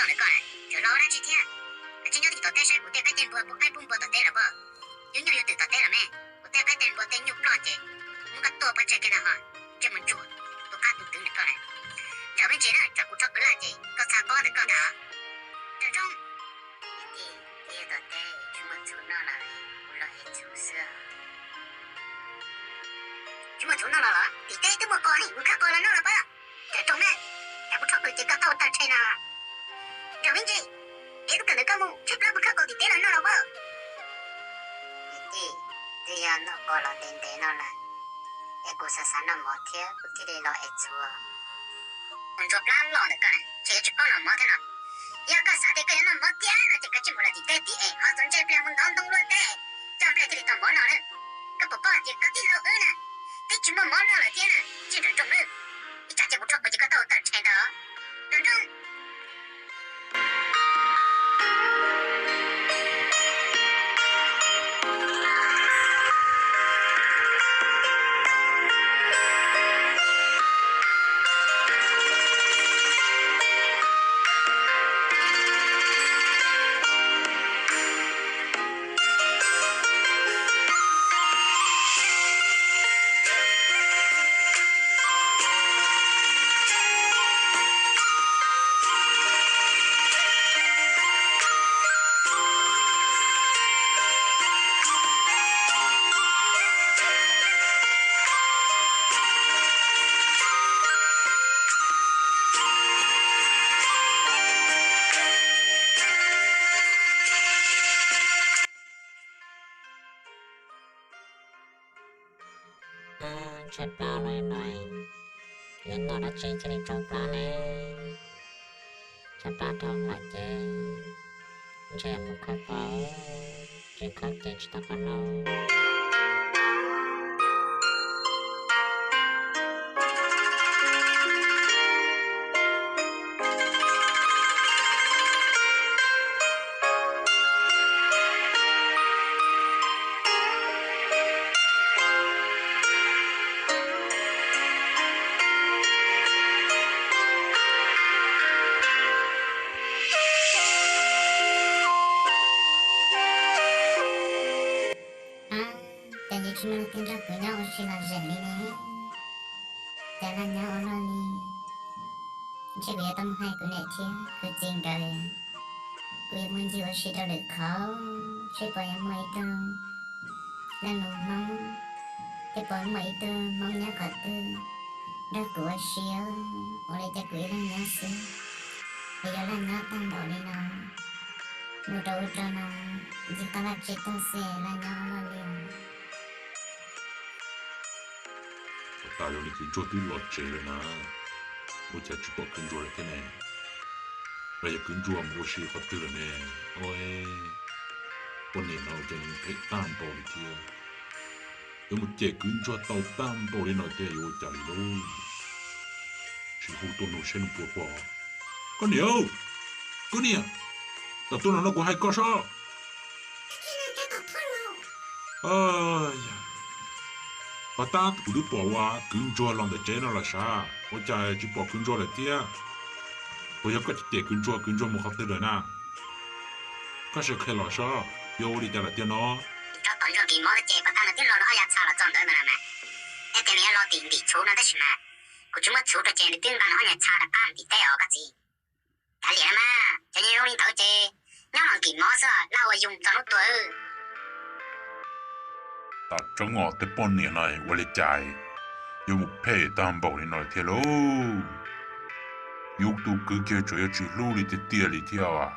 了的讲嘞，就老了几天，今朝地到带晒，我带个电波不爱蹦波到带了不？有鸟有对到带了没？我带个电波带牛不老的，我个多把这个呢哈，这么做，都看都等的讲嘞。这问题呢，这不找不来的，搞啥搞的搞的，这种，一到带，全部走哪了嘞？我老爱做事。全部走哪了？地带都没搞呢，我看搞了哪了吧？这种呢，还不找不这个到大车呢？这问题，这个可能搞么？这不不看搞地带了哪了吧？对呀，那搞了点点哪了？哎，故事啥那没听，我听得老爱做。工作不老的干，这去搞了没听了。要搞啥的，个人那没点了，这个节目了地带地哎，好从这边我当东了带，这样不来这里当没了了，个不报这个地老二呢，这节目没了了点呢，这种了，你咋就不找不这个到大车的？这种。Chặt bao nói Yên nó đã chơi cho đi trộm bao nè Chặt bao thông lại chê Chê một khóc bao Chê khóc chê chỉ ta con nâu Cuma tinggal punya usia jadi nih, jalannya orang nih, jadi ya tam hai kunet dia, kucing kali, kui munji usia dah kau, siapa yang mau itu, lalu mau, siapa mau itu maunya kata, dah gua usia, oleh jago ilang nasi, biarlah nyata boleh na, mudah-mudah na, jika nak cerita sih, lanya orang dia. 大有你去做对老姐了呢，我家去报跟着了的呢，我也跟着我是好对了呢，喂，我年老就陪担保的天，有么姐跟着到担保的那天有家里喽，是好多路线不过，哥牛，哥你，到多少那个还搞啥？哎呀！ bà ta cũng được bỏ qua cứng cho lòng để chế nó là sao? Ôi trời chỉ bỏ cứng cho là tia. Bây giờ có chỉ để cứng cho một hộp tiền rồi nè. Có sự khai là sao? Yêu đi cho là tiền nó. Cho còn cho kỳ mỏ cái chế bà ta là tiền lo nó hay sao là chọn đợi mà nè. Em tiền này lo tiền bị chú nó đấy mà. Cứ chúng nó chú cái chế để tiền nó hay sao là cam bị té ở cái gì. Cái gì mà, cho nên ông tao chế. Nhớ là kỳ mỏ sao, lao ở dùng cho nó tuổi. Ta trong ngõ tới bọn này này, tôi lấy chạy, yêu một phe đảm bảo này nói thế lô, yêu tu cứ kia cho yêu chỉ lưu đi tiệt đi theo à,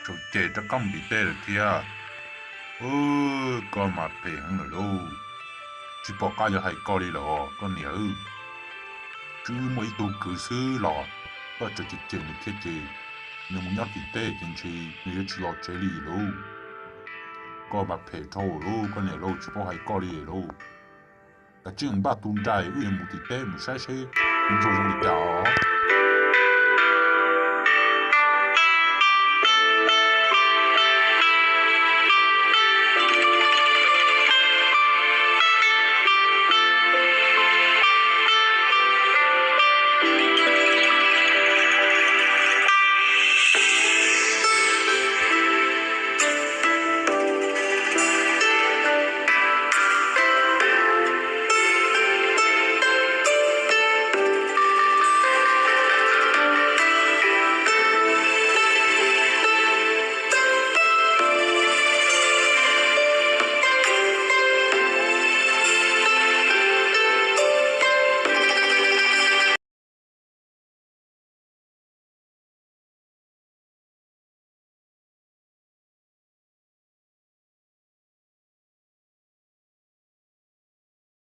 cho chạy cho cam bị té được theo, con mà phe hăng rồi lô, chỉ bỏ cái cho hay coi đi lò, con nhớ, chứ mấy tu cứ xứ lò, có cho chỉ chạy được thế chứ, nhưng muốn nhắc bị té chính trị, nếu chỉ lo chạy đi lô. Có mà phải thâu lô, con này lô chỉ có hay có đi lô. Cái chuyện ba tuần trai, uy một tí tế một sai xe, cũng cho trong đi chào.